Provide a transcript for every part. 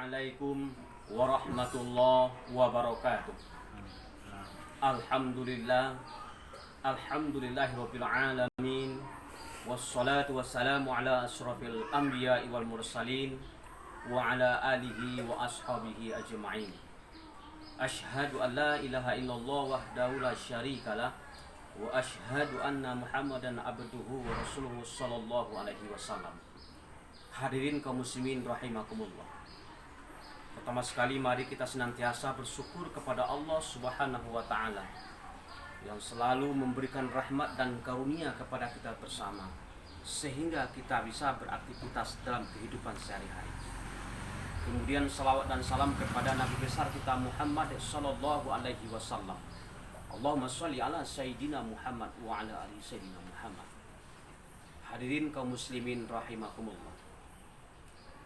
Assalamualaikum warahmatullahi wabarakatuh. Alhamdulillahirabbil alamin. Wassalatu wassalamu ala asyrafil anbiya'i wal mursalin wa ala alihi wa ashabihi ajma'in. Asyhadu an la ilaha illallah wahdahu la syarikalah wa asyhadu anna Muhammadan abduhu wa rasuluhu sallallahu alaihi wasallam. Hadirin kaum muslimin rahimakumullah. Pertama sekali mari kita senantiasa bersyukur kepada Allah Subhanahu wa taala yang selalu memberikan rahmat dan karunia kepada kita bersama sehingga kita bisa beraktivitas dalam kehidupan sehari-hari. Kemudian salawat dan salam kepada Nabi besar kita Muhammad sallallahu alaihi wasallam. Allahumma sholli ala sayyidina Muhammad wa ala ali sayyidina Muhammad. Hadirin kaum muslimin rahimakumullah.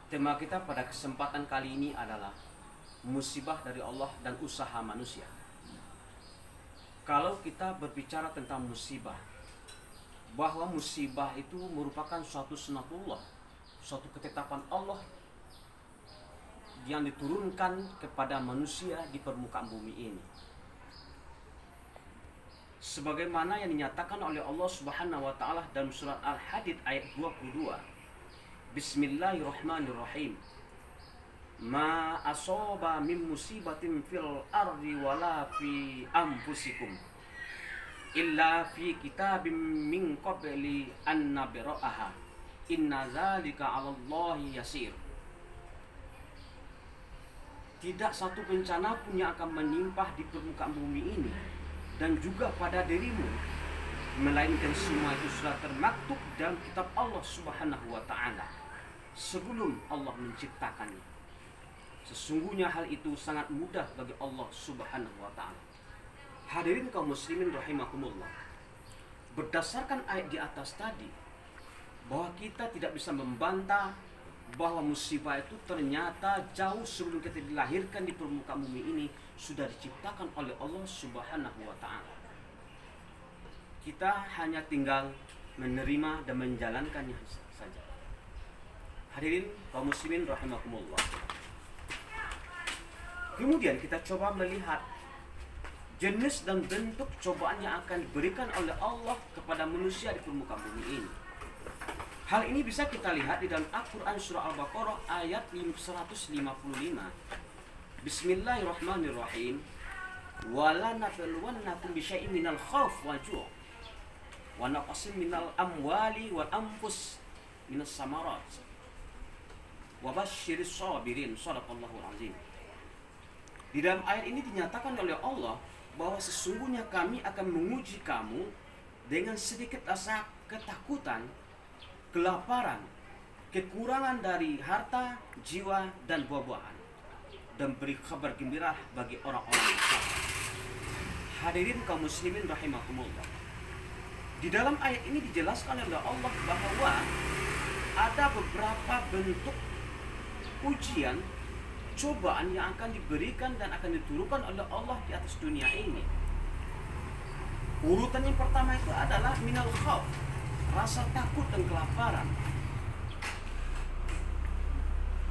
Tema kita pada kesempatan kali ini adalah musibah dari Allah dan usaha manusia. Kalau kita berbicara tentang musibah, bahwa musibah itu merupakan suatu sunatullah, suatu ketetapan Allah yang diturunkan kepada manusia di permukaan bumi ini. Sebagaimana yang dinyatakan oleh Allah Subhanahu wa taala dalam surat Al-Hadid ayat 22. Bismillahirrahmanirrahim. Ma asaba min musibatin fil ardi wala fi anfusikum illa fi kitabim min qabli an nabra'aha inna dzalika 'alallahi yasir. Tidak satu bencana pun yang akan menimpa di permukaan bumi ini dan juga pada dirimu, melainkan semua itu sudah termaktub dalam kitab Allah Subhanahu wa taala sebelum Allah menciptakannya. Sesungguhnya hal itu sangat mudah bagi Allah Subhanahu wa taala. Hadirin kaum muslimin rahimakumullah. Berdasarkan ayat di atas tadi, bahwa kita tidak bisa membantah bahwa musibah itu ternyata jauh sebelum kita dilahirkan di permukaan bumi ini sudah diciptakan oleh Allah Subhanahu wa taala. Kita hanya tinggal menerima dan menjalankannya saja. Hadirin kaum muslimin rahimakumullah. Kemudian kita coba melihat jenis dan bentuk cobaan yang akan diberikan oleh Allah kepada manusia di permukaan bumi ini. Hal ini bisa kita lihat di dalam Al-Quran surah Al-Baqarah ayat 155. Bismillahirrahmanirrahim. Wala nabluwannakum bisyai'in minal khauf wal ju' wa naqsin minal amwali wal anfus minas samarat wa basyiris sabirin. Shadaqallahul azim. Di dalam ayat ini dinyatakan oleh Allah bahwa sesungguhnya kami akan menguji kamu dengan sedikit rasa ketakutan, kelaparan, kekurangan dari harta, jiwa, dan buah-buahan, dan beri kabar gembira bagi orang-orang yang sabar. Hadirin kaum muslimin rahimakumullah. Di dalam ayat ini dijelaskan oleh Allah bahwa ada beberapa bentuk ujian, cobaan yang akan diberikan dan akan diturunkan oleh Allah di atas dunia ini. Urutan yang pertama itu adalah minal khauf, rasa takut dan kelaparan,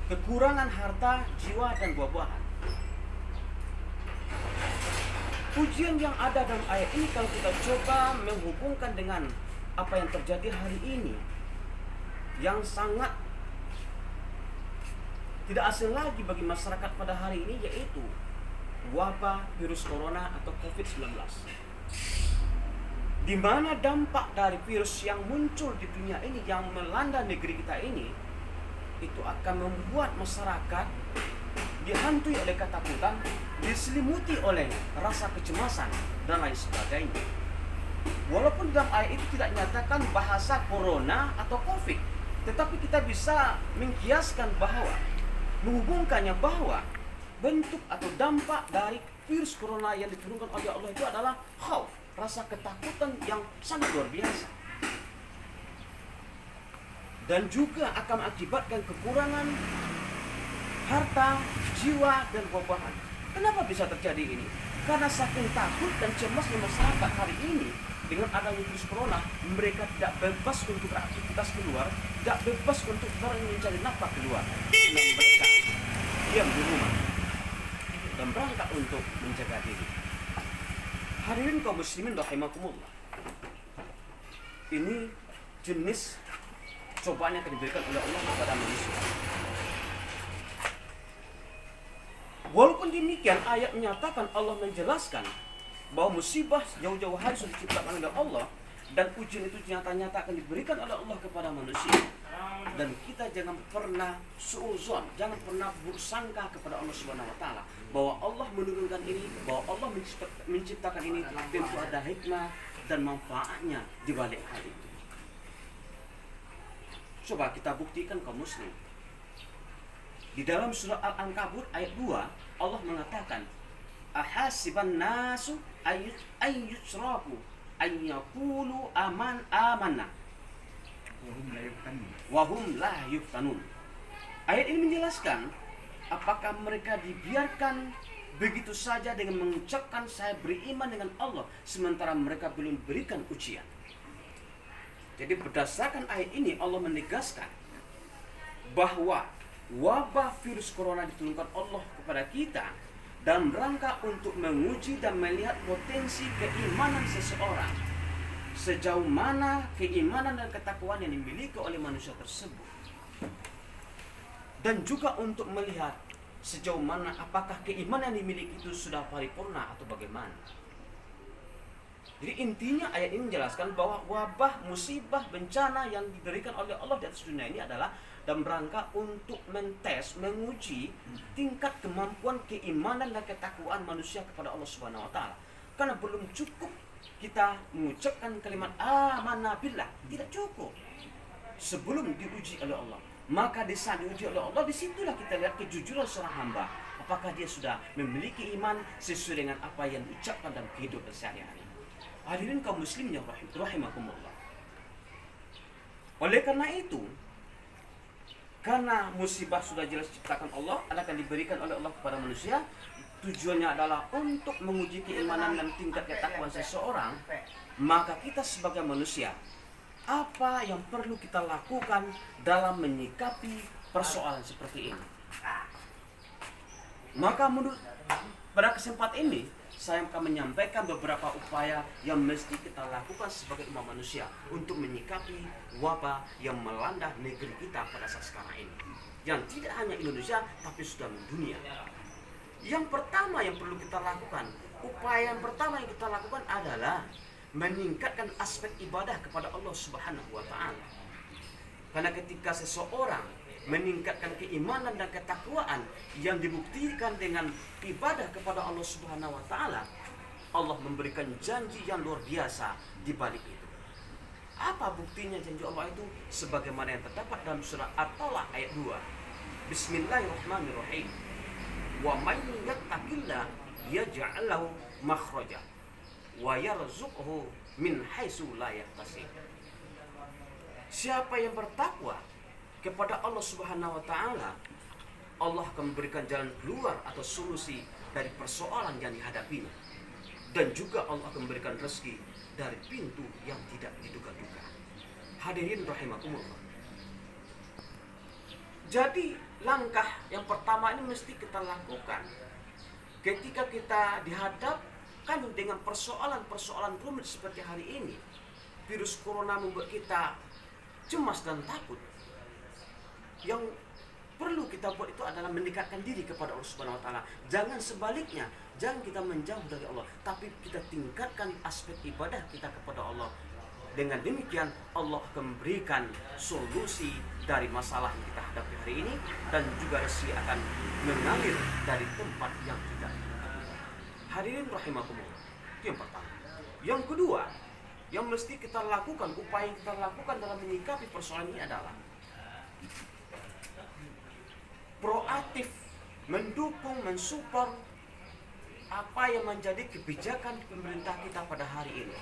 kekurangan harta, jiwa, dan buah-buahan. Ujian yang ada dalam ayat ini kalau kita coba menghubungkan dengan apa yang terjadi hari ini, yang sangat tidak asing lagi bagi masyarakat pada hari ini, yaitu wabah virus corona atau COVID-19. Di mana dampak dari virus yang muncul di dunia ini, yang melanda negeri kita ini, itu akan membuat masyarakat dihantui oleh ketakutan, diselimuti oleh rasa kecemasan, dan lain sebagainya. Walaupun dalam ayat itu tidak nyatakan bahasa corona atau COVID, tetapi kita bisa mengkiaskan bahwa, menghubungkannya bahwa bentuk atau dampak dari virus corona yang diturunkan oleh Allah itu adalah khauf, rasa ketakutan yang sangat luar biasa, dan juga akan mengakibatkan kekurangan harta, jiwa, dan buah-buahan. Kenapa bisa terjadi ini? Karena saking takut dan cemasnya masyarakat hari ini dengan adanya virus corona, mereka tidak bebas untuk beraktivitas keluar, tidak bebas untuk mencari nafkah keluar. Nah, mereka dia Hadirin kaum muslimin rahimakumullah. Ini jenis cobaan yang akan diberikan oleh Allah kepada manusia. Walaupun demikian, ayat menyatakan, Allah menjelaskan bahwa musibah jauh-jauh hari sudah diciptakan oleh Allah, dan ujian itu nyata-nyata akan diberikan oleh Allah kepada manusia. Dan kita jangan pernah suuzon, jangan pernah bersangka kepada Allah Subhanahu wa taala bahwa Allah menurunkan ini, bahwa Allah menciptakan ini, tentu ada hikmah dan manfaatnya di balik hal itu. Coba kita buktikan kaum muslim. Di dalam surah Al-Ankabut ayat 2, Allah mengatakan, ahasiban nasu ayyusraku ayyakulu amanna wahum la yuftanun. Ayat ini menjelaskan apakah mereka dibiarkan begitu saja dengan mengucapkan saya beriman dengan Allah sementara mereka belum berikan ujian. Jadi berdasarkan ayat ini Allah menegaskan bahwa wabah virus corona diturunkan Allah kepada kita dalam rangka untuk menguji dan melihat potensi keimanan seseorang, sejauh mana keimanan dan ketakwaan yang dimiliki oleh manusia tersebut, dan juga untuk melihat sejauh mana apakah keimanan yang dimiliki itu sudah paripurna atau bagaimana. Jadi intinya ayat ini menjelaskan bahwa wabah, musibah, bencana yang diberikan oleh Allah di atas dunia ini adalah dalam rangka untuk mentes, menguji tingkat kemampuan keimanan dan ketakwaan manusia kepada Allah Subhanahu wa taala. Karena belum cukup kita mengucapkan kalimat amanna billah, tidak cukup. Sebelum diuji oleh Allah, maka di saat diuji oleh Allah, disitulah kita lihat kejujuran seorang hamba. Apakah dia sudah memiliki iman sesuai dengan apa yang diucapkan dalam kehidupan sehari-hari. Hadirin kaum muslimin yang rahimakumullah. Oleh karena itu, karena musibah sudah jelas diciptakan Allah, akan diberikan oleh Allah kepada manusia, tujuannya adalah untuk menguji keimanan dan tingkat ketakwaan seseorang. Maka kita sebagai manusia, apa yang perlu kita lakukan dalam menyikapi persoalan seperti ini? Maka menurut pada kesempatan ini saya akan menyampaikan beberapa upaya yang mesti kita lakukan sebagai umat manusia untuk menyikapi wabah yang melanda negeri kita pada saat sekarang ini, yang tidak hanya Indonesia tapi sudah mendunia. Yang pertama yang perlu kita lakukan, upaya yang pertama yang kita lakukan adalah meningkatkan aspek ibadah kepada Allah Subhanahu wa taala. Karena ketika seseorang meningkatkan keimanan dan ketakwaan yang dibuktikan dengan ibadah kepada Allah Subhanahu wa taala, Allah memberikan janji yang luar biasa di balik itu. Apa buktinya janji Allah itu? Sebagaimana yang terdapat dalam surah At-Talaq ayat 2. Bismillahirrahmanirrahim. Wa may yattaqillah yaj'al lahu makhraja wa yarzuqhu min haitsu la yahtasib. Siapa yang bertakwa kepada Allah Subhanahu wa taala, Allah akan memberikan jalan keluar atau solusi dari persoalan yang dihadapinya. Dan juga Allah akan memberikan rezeki dari pintu yang tidak diduga-duga. Hadirin rahimakumullah. Jadi langkah yang pertama ini mesti kita lakukan ketika kita dihadapkan dengan persoalan-persoalan rumit seperti hari ini. Virus corona membuat kita cemas dan takut. Yang perlu kita buat itu adalah mendekatkan diri kepada Allah Subhanahu wa taala. Jangan sebaliknya, jangan kita menjauh dari Allah, tapi kita tingkatkan aspek ibadah kita kepada Allah. Dengan demikian Allah akan memberikan solusi dari masalah yang kita hadapi hari ini, dan juga rezeki akan mengalir dari tempat yang tidak. Hadirin rahimakumullah. Itu yang pertama. Yang kedua, yang mesti kita lakukan, upaya yang kita lakukan dalam menyikapi persoalan ini adalah proaktif mendukung, mensupport apa yang menjadi kebijakan pemerintah kita pada hari ini.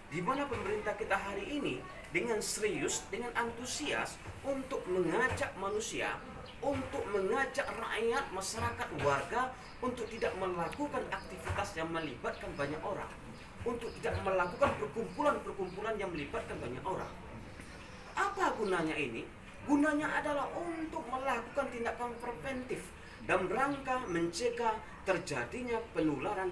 Di mana pemerintah kita hari ini dengan serius, dengan antusias untuk mengajak manusia, untuk mengajak rakyat, masyarakat, warga untuk tidak melakukan aktivitas yang melibatkan banyak orang, untuk tidak melakukan perkumpulan-perkumpulan yang melibatkan banyak orang. Apa gunanya ini? Gunanya adalah untuk melakukan tindakan preventif dalam rangka mencegah terjadinya penularan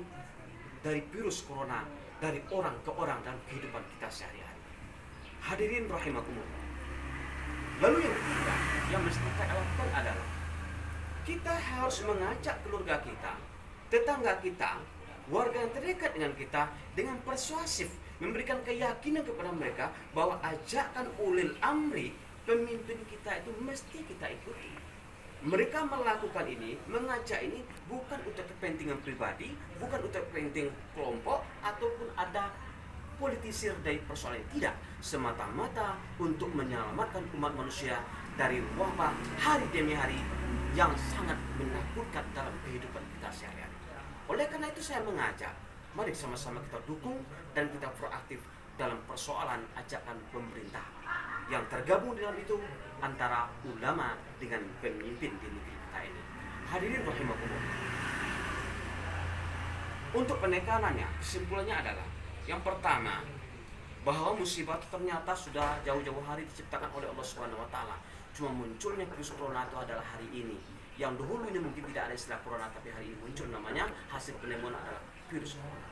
dari virus corona dari orang ke orang dalam kehidupan kita sehari-hari. Hadirin rahimakumullah. Lalu yang ketiga yang mesti kita lakukan adalah kita harus mengajak keluarga kita, tetangga kita, warga yang terdekat dengan kita dengan persuasif, memberikan keyakinan kepada mereka bahwa ajakan ulil amri, pemimpin kita itu mesti kita ikuti. Mereka melakukan ini, mengajak ini bukan untuk kepentingan pribadi, bukan untuk kepentingan kelompok ataupun ada politisir dari persoalan ini. Tidak, semata-mata untuk menyelamatkan umat manusia dari wabah hari demi hari yang sangat menakutkan dalam kehidupan kita sehari-hari. Oleh karena itu saya mengajak, mari sama-sama kita dukung dan kita proaktif dalam persoalan ajakan pemerintah yang tergabung dalam itu antara ulama dengan pemimpin di negeri kita ini. Hadirin rahimakumullah. Untuk penekanannya, kesimpulannya adalah yang pertama, bahwa musibah ternyata sudah jauh-jauh hari diciptakan oleh Allah Subhanahu wa taala. Cuma munculnya virus corona itu adalah hari ini. Yang dahulu ini mungkin tidak ada istilah corona, tapi hari ini muncul, namanya hasil penemuan adalah virus corona.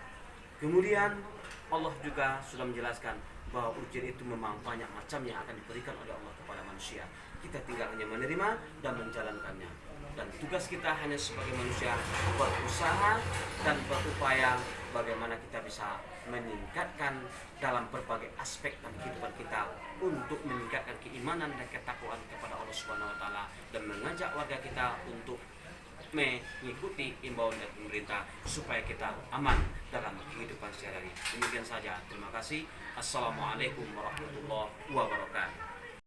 Kemudian Allah juga sudah menjelaskan bahwa ujian itu memang banyak macam yang akan diberikan oleh Allah kepada manusia. Kita tinggal hanya menerima dan menjalankannya. Dan tugas kita hanya sebagai manusia berusaha dan berupaya bagaimana kita bisa meningkatkan dalam berbagai aspek dalam kehidupan kita untuk meningkatkan keimanan dan ketakwaan kepada Allah Subhanahu wa taala dan mengajak warga kita untuk mengikuti imbauan dari pemerintah supaya kita aman dalam kehidupan sehari-hari. Demikian saja. Terima kasih. Assalamualaikum warahmatullahi wabarakatuh.